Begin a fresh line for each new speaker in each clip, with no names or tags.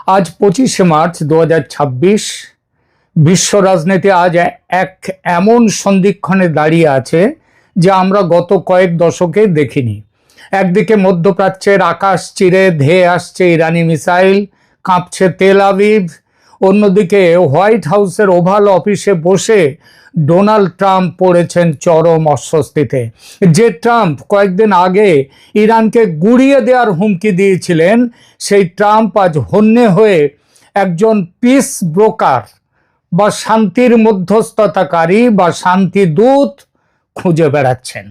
আজ 25শে মার্চ 2026। বিশ্ব রাজনীতি আজ এক এমন সন্ধিক্ষণে দাঁড়িয়ে আছে যা আমরা গত কয়েক দশকে দেখিনি। একদিকে মধ্যপ্রাচ্যের আকাশ চিরে ধেয়ে আসছে ইরানি মিসাইল, কাঁপছে তেল আবিব। অন্যদিকে হোয়াইট হাউসের ওভাল অফিসে বসে ডোনাল্ড ট্রাম্প পড়েছেন চরম অস্বস্তিতে। যে ট্রাম্প কয়েকদিন আগে ইরানকে গুঁড়িয়ে দেওয়ার হুমকি দিয়েছিলেন, সেই ট্রাম্প আজ হন্যে হয়ে একজন পিস ব্রোকার বা শান্তির মধ্যস্থতাকারী বা শান্তিদূত খুঁজে বেড়াচ্ছেন।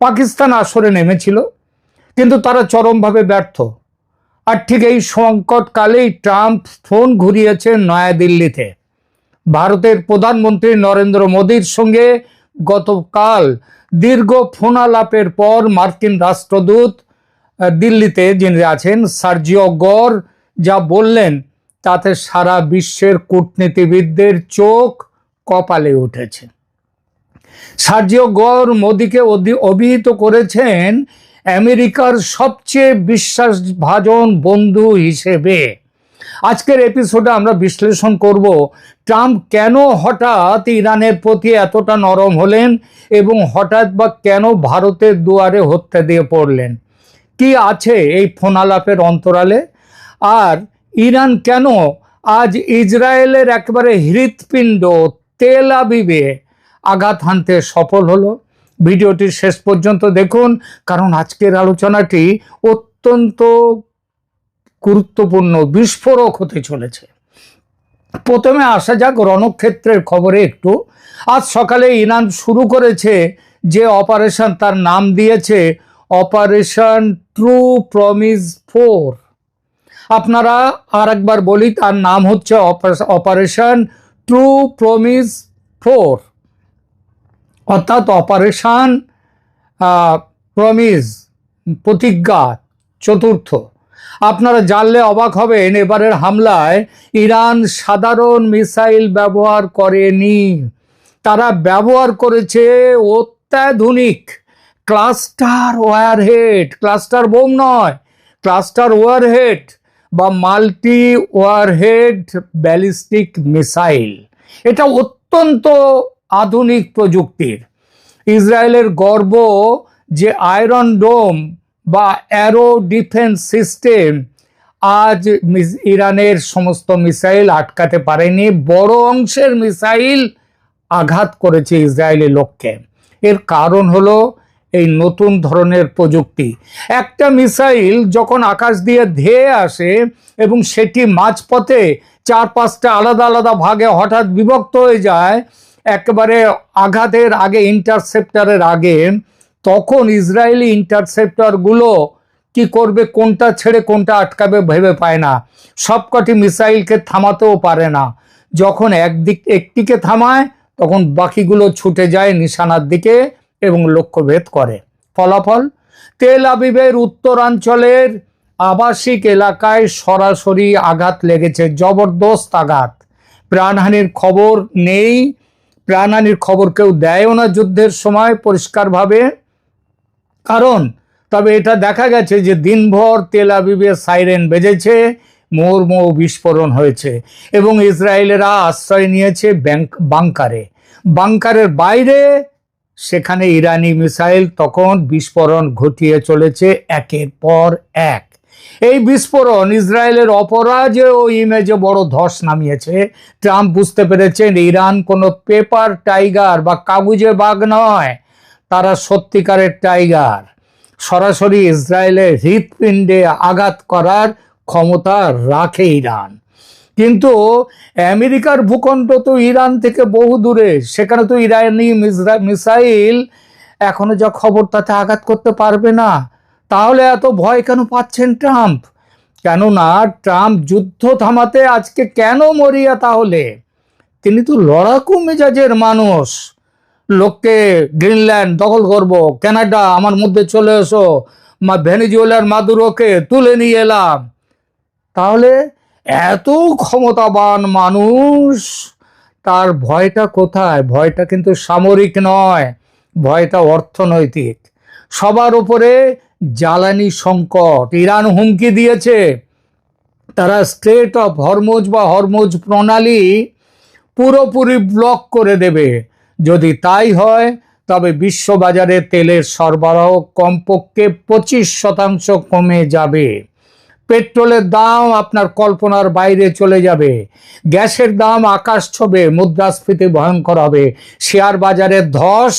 পাকিস্তান আসরে নেমেছিল, কিন্তু তারা চরমভাবে ব্যর্থ। আর ঠিক এই সংকটকালেই ট্রাম্প ফোন ঘুরিয়েছেন নয়াদিল্লিতে। ভারতের প্রধানমন্ত্রী নরেন্দ্র মোদীর সঙ্গে গতকাল দীর্ঘ ফোনালাপের পর মার্কিন রাষ্ট্রদূত দিল্লিতে যিনি আছেন সার্জিও গর যা বললেন তাতে সারা বিশ্বের কূটনীতিবিদদের চোখ কপালে উঠেছে। সার্জিও গর মোদীকে অভিহিত করেছেন আমেরিকার সবচেয়ে বিশ্বাসভাজন বন্ধু হিসেবে। আজকের এপিসোডে আমরা বিশ্লেষণ করব ট্রাম্প কেন হঠাৎ ইরানের প্রতি এতটা নরম হলেন এবং হঠাৎ বা কেন ভারতের দুয়ারে হত্যা দিয়ে পড়লেন। কি আছে এই ফোনালাপের অন্তরালে, আর ইরান কেন আজ ইসরায়েলের একেবারে হৃৎপিণ্ড তেল আবিবে আঘাত হানতে সফল হলো। ভিডিওটি শেষ পর্যন্ত দেখুন, কারণ আজকের আলোচনাটি অত্যন্ত গুরুত্বপূর্ণ, বিস্ফোরক হতে চলেছে। প্রথমে আসা যাক রণক্ষেত্রের খবরে একটু। আজ সকালে ইরান শুরু করেছে যে অপারেশন, তার নাম দিয়েছে অপারেশন ট্রু প্রমিস 4। আপনারা আর একবার বলি, তার নাম হচ্ছে অপারেশন ট্রু প্রমিস 4, অর্থাৎ অপারেশন প্রমিস, প্রতিজ্ঞা চতুর্থ। আপনারা জানলে অবাক হবেন, এবারের হামলায় ইরান সাধারণ মিসাইল ব্যবহার করেনি, তারা ব্যবহার করেছে অত্যাধুনিক ক্লাস্টার ওয়ারহেড, ক্লাস্টার বোম নয়, ক্লাস্টার ওয়ারহেড বা মাল্টি ওয়ারহেড ব্যালিস্টিক মিসাইল। এটা অত্যন্ত আধুনিক প্রযুক্তির। ইসরায়েলের গর্ব যে আয়রন ডোম বা অ্যারো ডিফেন্স সিস্টেম আজ ইরানের সমস্ত মিসাইল আটকাতে পারেনি। বড় অংশের মিসাইল আঘাত করেছে ইসরায়েলি লক্ষ্যে। এর কারণ হলো এই নতুন ধরনের প্রযুক্তি। একটা মিসাইল যখন আকাশ দিয়ে ধেয়ে আসে এবং সেটি মাঝপথে 4-5টা আলাদা আলাদা ভাগে হঠাৎ বিভক্ত হয়ে যায় একেবারে আঘাতের আগে, ইন্টারসেপ্টারের আগে, তখন ইসরায়েলি ইন্টারসেপ্টরগুলো কি করবে, কোনটা ছেড়ে কোনটা আটকাবে ভেবে পায় না। সবকটি মিসাইলকে থামাতেও পারে না। যখন একটিকে থামায় তখন বাকিগুলো ছুটে যায় নিশানার দিকে এবং লক্ষ্যভেদ করে। ফলাফল, তেল আবিবের উত্তরাঞ্চলের আবাসিক এলাকায় সরাসরি আঘাত লেগেছে, জবরদস্ত আঘাত। প্রাণহানির খবর নেই, প্রাণহানির খবর কেউ দেয়ও না যুদ্ধের সময় পরিষ্কারভাবে। কারণ তবে এটা দেখা গেছে যে দিনভর তেল আবিবে সাইরেন বেজেছে, মুহুর্মুহু বিস্ফোরণ হয়েছে এবং ইসরায়েলেরা আশ্রয় নিয়েছে বাংকারে। বাংকারের বাইরে সেখানে ইরানি মিসাইল তখন বিস্ফোরণ ঘটিয়ে চলেছে একের পর এক। এই বিস্ফোরণ ইসরায়েলের অপরাজেয় ও ইমেজে বড় ধস নামিয়েছে। ট্রাম্প বুঝতে পেরেছেন ইরান কোনো পেপার টাইগার বা কাগুজে বাঘ নয়, তারা সত্যিকারের টাইগার। সরাসরি ইসরায়েলের হৃৎপিণ্ডে আঘাত করার ক্ষমতা রাখে ইরান। কিন্তু আমেরিকার ভূখণ্ড তো ইরান থেকে বহু দূরে, সেখানে তো ইরানি মিসাইল এখনো যা খবর তাতে আঘাত করতে পারবে না। তাহলে এত ভয় কেন পাচ্ছেন ট্রাম্প? কেননা ট্রাম্প যুদ্ধ থামাতে আজকে কেন মরিয়া? তাহলে তিনি তো লড়াকু মেজাজের মানুষ। লোককে গ্রিনল্যান্ড দখল করব, কানাডা আমার মধ্যে চলে এসো, ভেনেজুয়েলার মাদুরোকে তুলে নিয়ে এলাম। তাহলে এত ক্ষমতাবান মানুষ, তার ভয়টা কোথায়? ভয়টা কিন্তু সামরিক নয়, ভয়টা অর্থনৈতিক। সবার উপরে জ্বালানি সংকট। ইরান হুমকি দিয়েছে তারা স্ট্রেট অফ হরমুজ বা হরমুজ প্রণালী পুরোপুরি ব্লক করে দেবে। যদি তাই হয় তবে বিশ্ববাজারে তেলের সরবরাহ কমপক্ষে 25% কমে যাবে। পেট্রোলের দাম আপনার কল্পনার বাইরে চলে যাবে, গ্যাসের দাম আকাশ ছোঁবে, মুদ্রাস্ফীতি ভয়ঙ্কর হবে, শেয়ার বাজারের ধস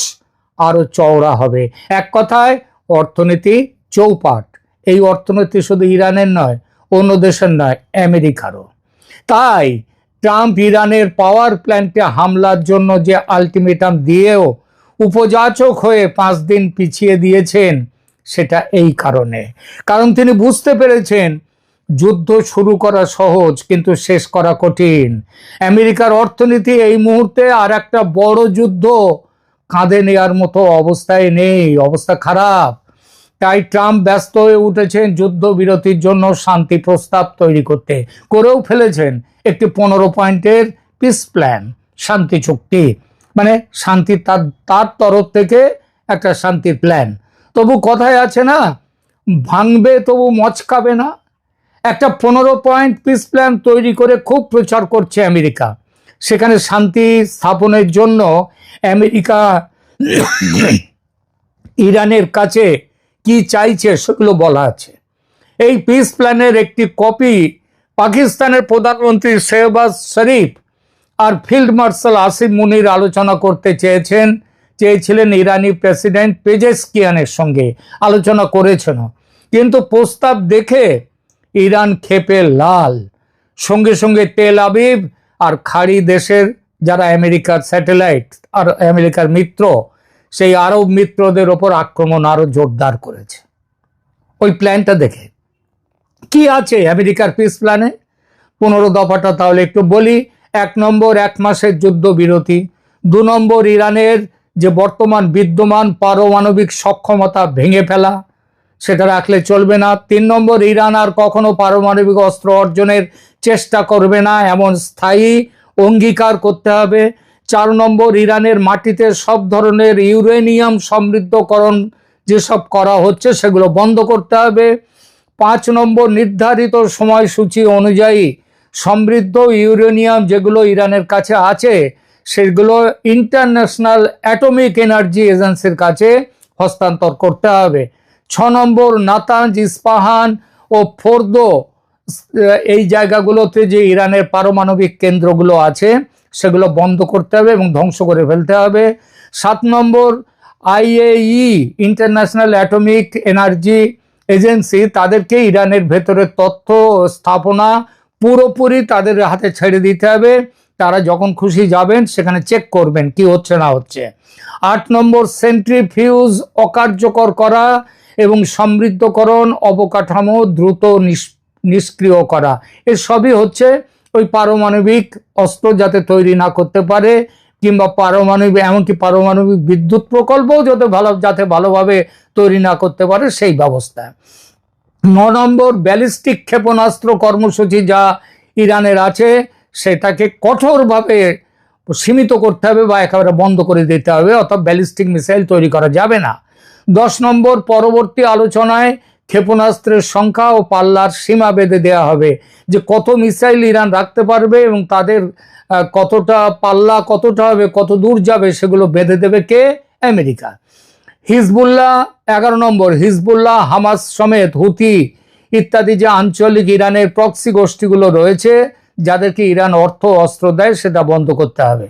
আরো চওড়া হবে। এক কথায় অর্থনীতি চৌপাট। এই অর্থনীতি শুধু ইরানের নয়, অন্য দেশের নয়, আমেরিকারও। তাই ট্রাম্প ইরানের পাওয়ার প্ল্যান্টে হামলার জন্য যে আলটিমেটাম দিয়েও উপযাচক হয়ে 5 দিন পিছিয়ে দিয়েছেন, সেটা এই কারণে, কারণ তিনি বুঝতে পেরেছেন যুদ্ধ শুরু করা সহজ কিন্তু শেষ করা কঠিন। আমেরিকার অর্থনীতি এই মুহূর্তে আর একটা বড় যুদ্ধ কাঁধে নেওয়ার মতো অবস্থায় নেই, অবস্থা খারাপ। তাই ট্রাম্প ব্যস্ত হয়ে উঠেছেন যুদ্ধবিরতির জন্য শান্তি প্রস্তাব তৈরি করতে, করেও ফেলেছেন একটি 15 পয়েন্টের পিস প্ল্যান, শান্তি চুক্তি, মানে শান্তি তার তরফ থেকে একটা শান্তির প্ল্যান। তবু কথায় আছে না, ভাঙবে তবু মচকাবে না। একটা 15 পয়েন্ট পিস প্ল্যান তৈরি করে খুব প্রচার করছে আমেরিকা। সেখানে শান্তি স্থাপনের জন্য আমেরিকা ইরানের কাছে কি চাইছে সেগুলো বলা আছে। এই পিস প্ল্যানের একটি কপি পাকিস্তানের প্রধানমন্ত্রী শেহবাজ শরীফ আর ফিল্ড মার্শাল আসিম মুনির আলোচনা করতে চেয়েছিলেন ইরানি প্রেসিডেন্ট পেজেশকিয়ানের সঙ্গে, আলোচনা করেছেন। কিন্তু প্রস্তাব দেখে ইরান ক্ষেপে লাল। সঙ্গে সঙ্গে তেল আবিব আর খাড়ি দেশের যারা আমেরিকার স্যাটেলাইট আর আমেরিকার মিত্র, সেই আরব মিত্রদের ওপর আক্রমণ আরো জোরদার করেছে ওই প্ল্যানটা দেখে। কি আছে আমেরিকার পিস প্ল্যানে? 15 দফাটা তাহলে একটু বলি। 1 নম্বর 1 মাসের যুদ্ধবিরতি। 2 নম্বর ইরানের যে বর্তমান বিদ্যমান পারমাণবিক সক্ষমতা ভেঙে ফেলা, সেটা রাখলে চলবে না। 3 নম্বর ইরান আর কখনো পারমাণবিক অস্ত্র অর্জনের চেষ্টা করবে না, এমন স্থায়ী অঙ্গীকার করতে হবে। 4 নম্বর ইরানের মাটিতে সব ধরনের ইউরেনিয়াম সমৃদ্ধকরণ যেসব করা হচ্ছে সেগুলো বন্ধ করতে হবে। 5 নম্বর নির্ধারিত সময়সূচি অনুযায়ী সমৃদ্ধ ইউরেনিয়াম যেগুলো ইরানের কাছে আছে সেগুলো ইন্টারন্যাশনাল অ্যাটমিক এনার্জি এজেন্সির কাছে হস্তান্তর করতে হবে। 6 নম্বর নাতাঞ্জ, ইস্পাহান ও ফোর্দো, এই জায়গাগুলোতে যে ইরানের পারমাণবিক কেন্দ্রগুলো আছে সেগুলো বন্ধ করতে হবে এবং ধ্বংস করে ফেলতে হবে। 7 নম্বর IAEA, international atomic energy agency, তাদেরকে ইরানের ভেতরে তথ্য স্থাপনা পুরোপুরি তাদের হাতে ছেড়ে দিতে হবে। তারা যখন খুশি যাবেন সেখানে চেক করবেন কি হচ্ছে না হচ্ছে। 8 নম্বর সেন্ট্রিফিউজ অকার্যকর করা এবং সমৃদ্ধকরণ অবকাঠামো দ্রুত নিষ্ক্রিয় করা। এর সবই হচ্ছে ওই পারমাণবিক অস্ত্র যাতে তৈরি না করতে পারে, কিংবা পারমাণবিক এমনকি পারমাণবিক বিদ্যুৎ প্রকল্পও যাতে ভালোভাবে তৈরি না করতে পারে সেই ব্যবস্থা। 9 নম্বর ব্যালিস্টিক ক্ষেপণাস্ত্র কর্মসূচি যা ইরানের আছে সেটাকে কঠোরভাবে সীমিত করতে হবে বা একেবারে বন্ধ করে দিতে হবে, অর্থাৎ ব্যালিস্টিক মিসাইল তৈরি করা যাবে না। 10 নম্বর পরবর্তী আলোচনায় ক্ষেপণাস্ত্রের সংখ্যা ও পাল্লার সীমা বেঁধে দেওয়া হবে, যে কত মিসাইল ইরান রাখতে পারবে এবং তাদের কতটা পাল্লা কতটা হবে, কত দূর যাবে, সেগুলো বেঁধে দেবে কে? আমেরিকা। হিজবুল্লাহ 11 নম্বর হিজবুল্লাহ, হামাস সমেত হুতি ইত্যাদি যে আঞ্চলিক ইরানের প্রক্সি গোষ্ঠীগুলো রয়েছে যাদেরকে ইরান অর্থ অস্ত্র দেয় সেটা বন্ধ করতে হবে।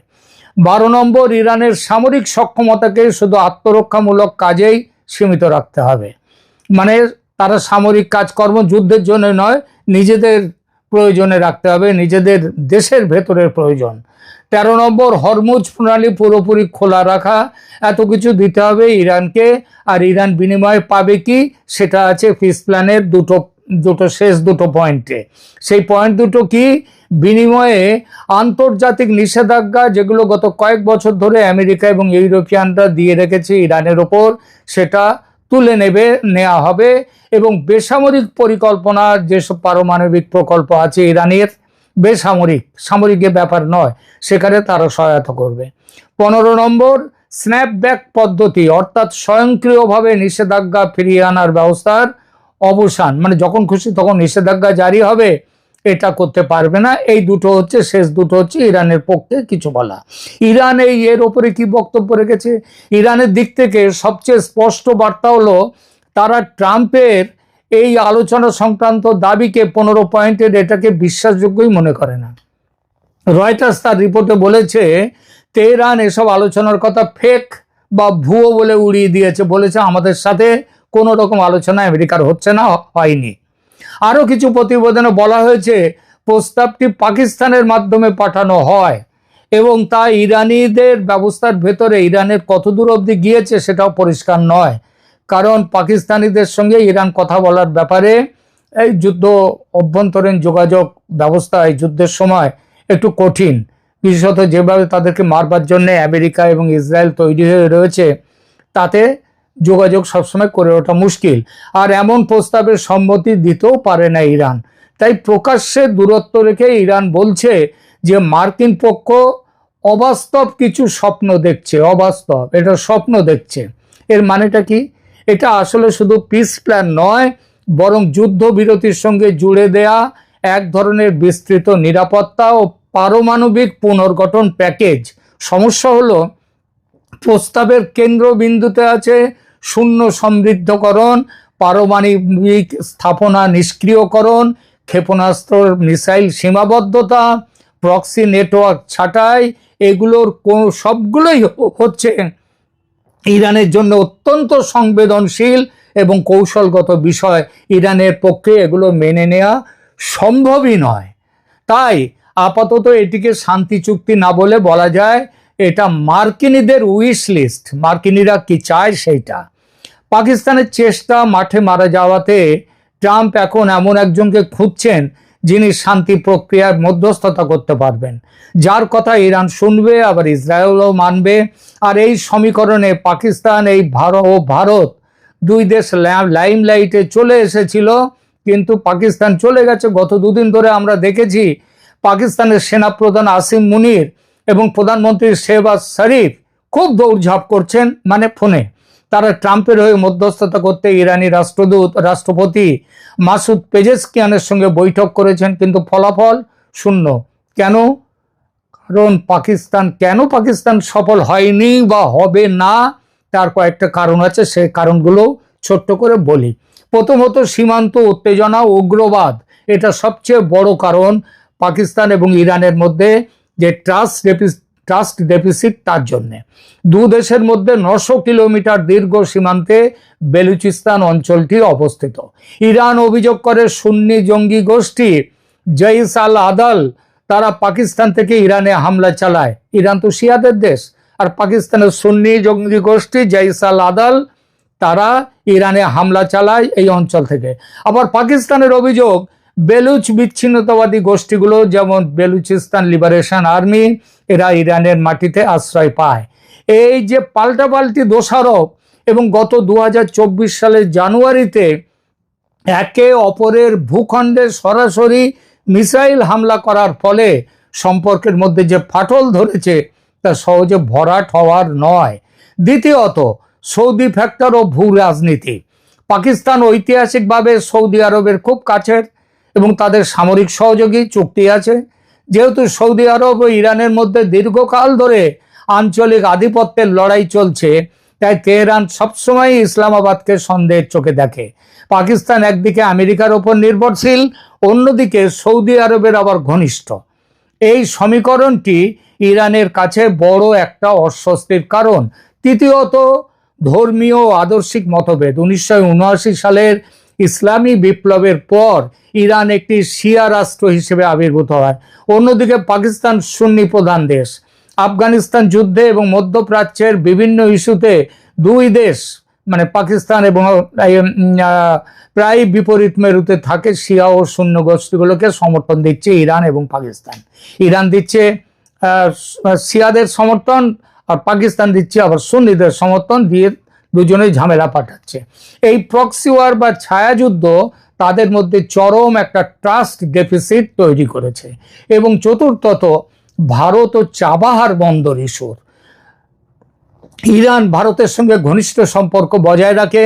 12 নম্বর ইরানের সামরিক সক্ষমতাকে শুধু আত্মরক্ষামূলক কাজেই সীমিত রাখতে হবে, মানে তারা সামরিক কাজকর্ম যুদ্ধের জন্য নয়, নিজেদের প্রয়োজনে রাখতে হবে, নিজেদের দেশের ভেতরের প্রয়োজন। 13 নম্বর হরমুজ প্রণালী পুরোপুরি খোলা রাখা, এত কিছু দিতে হবে ইরানকে। আর ইরান বিনিময়ে পাবে কি, সেটা আছে পিস প্ল্যানের শেষ দুটো পয়েন্টে। সেই পয়েন্ট দুটো কি? বিনিময়ে আন্তর্জাতিক নিষেধাজ্ঞা যেগুলো গত কয়েক বছর ধরে আমেরিকা এবং ইউরোপিয়ানরা দিয়ে রেখেছে ইরানের ওপর, সেটা তুলে নেওয়া হবে এবং বেসামরিক পরিকল্পনা যেসব পারমাণবিক প্রকল্প আছে ইরানের, সামরিক ব্যাপার নয়, সেখানে তারা সহায়তা করবে। 15 নম্বর স্ন্যাপব্যাক পদ্ধতি, অর্থাৎ স্বয়ংক্রিয়ভাবে নিষেধাজ্ঞা ফিরিয়ে আনার ব্যবস্থার অবসান, মানে যখন খুশি তখন নিষেধাজ্ঞা জারি হবে এটা করতে পারবে না। এই দুটো হচ্ছে, শেষ দুটো হচ্ছে ইরানের পক্ষে কিছু বলা। ইরান এর ওপরে কি বক্তব্য রেখেছে? ইরানের দিক থেকে সবচেয়ে স্পষ্ট বার্তা হলো তারা ট্রাম্পের এই আলোচনা সংক্রান্ত দাবিকে 15 পয়েন্টের এটাকে বিশ্বাসযোগ্যই মনে করে না। রয়টার্স তার রিপোর্টে বলেছে তেহরান এসব আলোচনার কথা ফেক বা ভুয়ো বলে উড়িয়ে দিয়েছে, বলেছে আমাদের সাথে কোনো রকম আলোচনা আমেরিকার হচ্ছে না, হয়নি। আরও কিছু প্রতিবেদনে বলা হয়েছে প্রস্তাবটি পাকিস্তানের মাধ্যমে পাঠানো হয় এবং তা ইরানিদের ব্যবস্থার ভেতরে ইরানের কতদূর অবধি গিয়েছে সেটাও পরিষ্কার নয়, কারণ পাকিস্তানিদের সঙ্গে ইরান কথা বলার ব্যাপারে এই যুদ্ধ অভ্যন্তরীণ যোগাযোগ ব্যবস্থা এই যুদ্ধের সময় একটু কঠিন, বিশেষত যেভাবে তাদেরকে মারবার জন্য আমেরিকা এবং ইসরায়েল তৈরি হয়ে রয়েছে, তাতে যোগাযোগ সবসময় করে ওঠা মুশকিল। আর এমন প্রস্তাবের সম্মতি দিতেও পারে না ইরান। তাই প্রকাশ্যে দূরত্ব রেখে ইরান বলছে যে মার্কিন পক্ষ অবাস্তব কিছু স্বপ্ন দেখছে, অবাস্তব, এটা স্বপ্ন দেখছে। এর মানেটা কি? এটা আসলে শুধু পিস প্ল্যান নয়, বরং যুদ্ধবিরতির সঙ্গে জুড়ে দেয়া এক ধরনের বিস্তৃত নিরাপত্তা ও পারমাণবিক পুনর্গঠন প্যাকেজ। সমস্যা হলো প্রস্তাবের কেন্দ্রবিন্দুতে আছে শূন্য সমৃদ্ধকরণ, পারমাণবিক স্থাপনা নিষ্ক্রিয়করণ, ক্ষেপণাস্ত্র মিসাইল সীমাবদ্ধতা, প্রক্সি নেটওয়ার্ক ছাঁটাই। এগুলোর সবগুলোই হচ্ছে ইরানের জন্য অত্যন্ত সংবেদনশীল এবং কৌশলগত বিষয়। ইরানের পক্ষে এগুলো মেনে নেওয়া সম্ভবই নয়। তাই আপাতত এটিকে শান্তি চুক্তি না বলে বলা যায় এটা মার্কিনীদের উইশ লিস্ট, মার্কিনীরা কি চায় সেইটা। পাকিস্তানের চেষ্টা মাঠে মারা যাওয়াতে ট্রাম্প এখন এমন একজনকে খুঁজছেন যিনি শান্তি প্রক্রিয়ার মধ্যস্থতা করতে পারবেন, যার কথা ইরান শুনবে, আবার ইসরায়েলও মানবে। আর এই সমীকরণে পাকিস্তান এই ভারত দুই দেশ লাইমলাইটে চলে এসেছিল, কিন্তু পাকিস্তান চলে গেছে। গত দুদিন ধরে আমরা দেখেছি পাকিস্তানের সেনাপ্রধান আসিম মুনির এবং প্রধানমন্ত্রী শেহবাজ শরীফ খুব দৌড়ঝাঁপ করছেন, মানে ফোনে। তারা ট্রাম্পের হয়ে মধ্যস্থতা করতে ইরানি রাষ্ট্রপতি মাসুদ পেজেশকিয়ানের সঙ্গে বৈঠক করেছেন, কিন্তু ফলাফল শূন্য। কেন? কারণ পাকিস্তান সফল হয়নি বা হবে না, তার কয়েকটা কারণ আছে, সেই কারণগুলো ছোট্ট করে বলি। প্রথমত সীমান্ত উত্তেজনা, উগ্রবাদ, এটা সবচেয়ে বড় কারণ পাকিস্তান এবং ইরানের মধ্যে যে ট্রাস্ট ডেফিসিট, তার জন্যে। দু দেশের মধ্যে 900 কিলোমিটার দীর্ঘ সীমান্তে বেলুচিস্তান অঞ্চলটি অবস্থিত। ইরান অভিযোগ করে সুন্নি জঙ্গি গোষ্ঠী জইশ আল আদল তারা পাকিস্তান থেকে ইরানে হামলা চালায়। ইরান তো শিয়াদের দেশ, আর পাকিস্তানের সুন্নি জঙ্গি গোষ্ঠী জইশ আল আদল তারা ইরানে হামলা চালায় এই অঞ্চল থেকে। আবার পাকিস্তানের অভিযোগ বেলুচ বিচ্ছিন্নতাবাদী গোষ্ঠীগুলো, যেমন বেলুচিস্তান লিবারেশন আর্মি, এরা ইরানের মাটিতে আশ্রয় পায়। এই যে পাল্টাপাল্টি দোষারোপ, এবং গত 2024 সালের জানুয়ারিতে একে অপরের ভূখণ্ডে সরাসরি মিসাইল হামলা করার ফলে সম্পর্কের মধ্যে যে ফাটল ধরেছে তা সহজে ভরাট হওয়ার নয়। দ্বিতীয়ত সৌদি ফ্যাক্টর ও ভূ রাজনীতি। পাকিস্তান ঐতিহাসিকভাবে সৌদি আরবের খুব কাছের এবং তাদের সামরিক সহযোগী চুক্তি আছে। যেহেতু সৌদি আরব ও ইরানের মধ্যে দীর্ঘকাল ধরে আঞ্চলিক আধিপত্যের লড়াই চলছে, তাই তেহরান সবসময় ইসলামাবাদকে সন্দেহের চোখে দেখে। পাকিস্তান একদিকে আমেরিকার ওপর নির্ভরশীল, অন্যদিকে সৌদি আরবের আবার ঘনিষ্ঠ। এই সমীকরণটি ইরানের কাছে বড় একটা অস্বস্তির কারণ। তৃতীয়ত ধর্মীয় ও আদর্শিক মতভেদ। 1979 সালের ইসলামী বিপ্লবের পর ইরান একটি শিয়া রাষ্ট্র হিসেবে আবির্ভূত হয়। অন্যদিকে পাকিস্তান সুন্নি প্রধান দেশ। আফগানিস্তান যুদ্ধে এবং মধ্যপ্রাচ্যের বিভিন্ন ইস্যুতে দুই দেশ, মানে পাকিস্তান এবং প্রায় বিপরীত মেরুতে থাকে। শিয়া ও সুন্নি গোষ্ঠীগুলোকে সমর্থন দিচ্ছে ইরান এবং পাকিস্তান। ইরান দিচ্ছে শিয়াদের সমর্থন, আর পাকিস্তান দিচ্ছে আবার সুন্নিদের সমর্থন, দিয়ে দুজনেই ঝামেলা পাঠাচ্ছে। এই প্রক্সি ওয়ার বা ছায়াযুদ্ধ তাদের মধ্যে চরম একটা ট্রাস্ট ডেফিসিট তৈরি করেছে। এবং চতুর্থত ভারত ও চাবাহার বন্দর ইস্যুর। ইরান ভারতের সঙ্গে ঘনিষ্ঠ সম্পর্ক বজায় রাখে।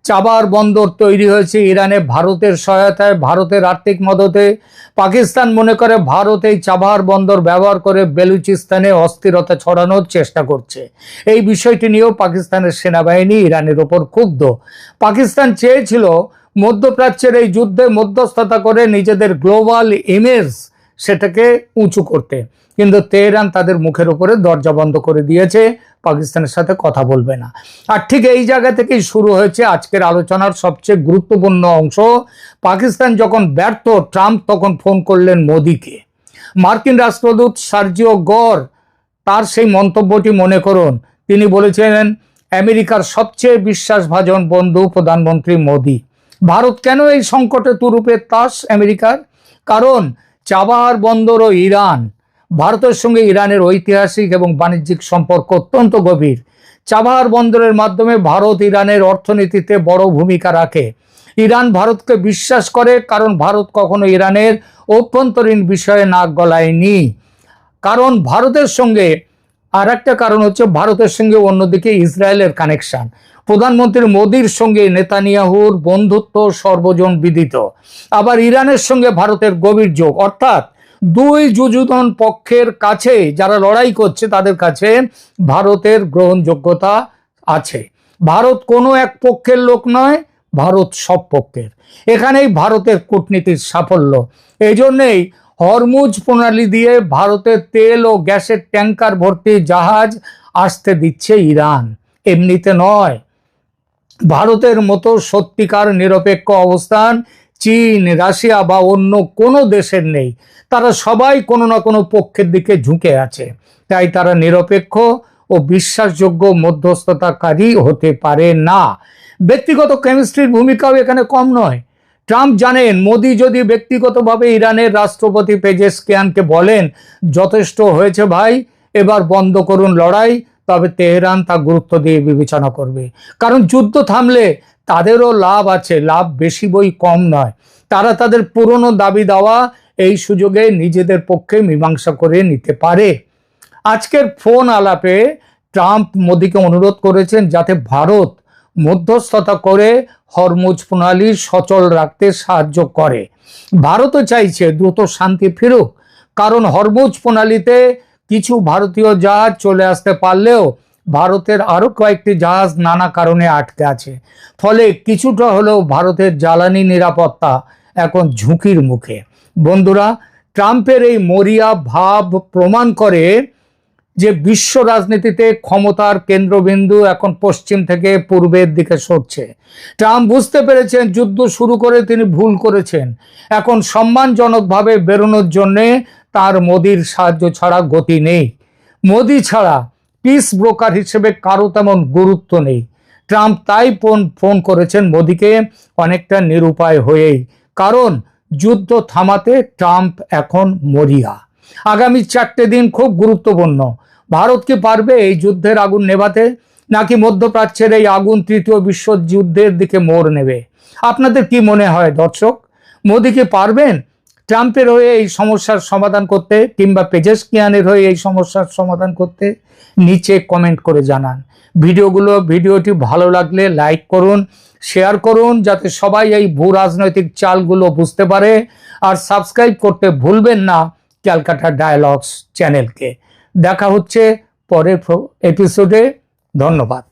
চাবার বন্দর তৈরি হয়েছে ইরানে ভারতের সহায়তায়, ভারতের আর্থিক মদতে। পাকিস্তান মনে করে ভারত এই চাবাহার বন্দর ব্যবহার করে বেলুচিস্তানে অস্থিরতা ছড়ানোর চেষ্টা করছে। এই বিষয়টি নিয়েও পাকিস্তানের সেনাবাহিনী ইরানের ওপর ক্ষুব্ধ। পাকিস্তান চেয়েছিল মধ্যপ্রাচ্যের এই যুদ্ধে মধ্যস্থতা করে নিজেদের গ্লোবাল ইমেজ সেটাকে উঁচু করতে, কিন্তু তেহরান তাদের মুখের উপরে দরজা বন্ধ করে দিয়েছে, পাকিস্তানের সাথে কথা বলবে না। আর ঠিক এই জায়গা থেকেই শুরু হয়েছে আজকের আলোচনার সবচেয়ে গুরুত্বপূর্ণ অংশ। পাকিস্তান যখন ব্যর্থ, ট্রাম্প তখন ফোন করলেন মোদিকে। মার্কিন রাষ্ট্রদূত সার্জিও গর তার সেই মন্তব্যটি মনে করুন। তিনি বলেছিলেন, আমেরিকার সবচেয়ে বিশ্বাসভাজন বন্ধু প্রধানমন্ত্রী মোদি। ভারত কেন এই সংকটে তুরুপের তাস আমেরিকার? কারণ চাবাহার বন্দর ও ইরান, ভারতের সঙ্গে ইরানের ঐতিহাসিক এবং বাণিজ্যিক সম্পর্ক অত্যন্ত গভীর। চাবাহার বন্দরের মাধ্যমে ভারত ইরানের অর্থনীতিতে বড় ভূমিকা রাখে। ইরান ভারতকে বিশ্বাস করে কারণ ভারত কখনো ইরানের অভ্যন্তরীণ বিষয়ে নাক গলায়নি। কারণ ভারতের সঙ্গে আর একটা কারণ হচ্ছে ভারতের সঙ্গে অন্যদিকে ইসরায়েলের কানেকশন। প্রধানমন্ত্রী মোদির সঙ্গে নেতানিয়াহুর বন্ধুত্ব সর্বজন বিদিত। আবার ইরানের সঙ্গে ভারতের গভীর যোগ, অর্থাৎ দুই যুযুধান পক্ষের কাছে যারা লড়াই করছে তাদের কাছে ভারতের গ্রহণযোগ্যতা আছে। ভারত কোনো এক পক্ষের লোক নয়, ভারত সব পক্ষের। এখানেই ভারতের কূটনীতির সাফল্য। এই জন্যেই হরমুজ প্রণালী দিয়ে ভারতের তেল ও গ্যাসের ট্যাঙ্কার ভর্তি জাহাজ আসতে দিচ্ছে ইরান, এমনিতে নয়। ভারতের মতো সত্যিকার নিরপেক্ষ অবস্থান চীন, রাশিয়া বা অন্য কোনো দেশের নেই। তারা সবাই কোনো না কোনো পক্ষের দিকে ঝুঁকে আছে, তাই তারা নিরপেক্ষ ও বিশ্বাসযোগ্য মধ্যস্থতাকারী হতে পারে না। ব্যক্তিগত কেমিস্ট্রির ভূমিকাও এখানে কম নয়। ট্রাম্প জানেন, মোদি যদি ব্যক্তিগতভাবে ইরানের রাষ্ট্রপতি পেজেশকিয়ানকে বলেন, যথেষ্ট হয়েছে ভাই, এবার বন্ধ করুন লড়াই, তবে তেহরান তা গুরুত্ব দিয়ে বিবেচনা করবে। কারণ যুদ্ধ থামলে তাদেরও লাভ আছে, লাভ বেশি বই কম নয়। তারা তাদের পুরনো দাবি দাওয়া এই সুযোগে নিজেদের পক্ষে মীমাংসা করে নিতে পারে। আজকের ফোন আলাপে ট্রাম্প মোদিকে অনুরোধ করেছেন যাতে ভারত মধ্যস্থতা করে হরমুজ প্রণালী সচল রাখতে সাহায্য করে। ভারতও চাইছে দ্রুত শান্তি ফিরুক, কারণ হরমুজ প্রণালীতে কিছু ভারতীয় জাহাজ চলে আসতে পারলেও ভারতের আরো কয়েকটি জাহাজ নানা কারণে আটকে আছে। ফলে কিছুটা হলেও ভারতের জ্বালানি নিরাপত্তা এখন ঝুঁকির মুখে। বন্ধুরা, ট্রাম্পের এই মরিয়া ভাব প্রমাণ করে যে বিশ্ব রাজনীতিতে ক্ষমতার কেন্দ্রবিন্দু এখন পশ্চিম থেকে পূর্বের দিকে সরছে। ট্রাম্প বুঝতে পেরেছেন যুদ্ধ শুরু করে তিনি ভুল করেছেন। এখন সম্মানজনকভাবে বেরোনোর জন্যে তার মোদির সাহায্য ছাড়া গতি নেই। মোদি ছাড়া পিস ব্রোকার হিসেবে কারো তেমন গুরুত্ব নেই। ট্রাম্প তাই ফোন করেছেন মোদিকে, অনেকটা নিরুপায় হয়েই। কারণ যুদ্ধ থামাতে ট্রাম্প এখন মরিয়া। আগামী 4টে দিন খুব গুরুত্বপূর্ণ। ভারত কি পারবে এই যুদ্ধের আগুন নেভাতে, নাকি মধ্যপ্রাচ্যের এই আগুন তৃতীয় বিশ্বযুদ্ধের দিকে মোড় নেবে? আপনাদের কি মনে হয় দর্শক? মোদি কি পারবেন ট্রাম্পের হয়ে এই সমস্যার সমাধান করতে, কিংবা পেজেশকিয়ানের হয়ে এই সমস্যার সমাধান করতে? নিচে কমেন্ট করে জানান। ভিডিওটি ভালো লাগলে লাইক করুন, শেয়ার করুন, যাতে সবাই এই ভূ রাজনৈতিক চালগুলো বুঝতে পারে। আর সাবস্ক্রাইব করতে ভুলবেন না ক্যালকাটা ডায়ালগস চ্যানেলকে। দেখা হচ্ছে পরের এপিসোডে। ধন্যবাদ।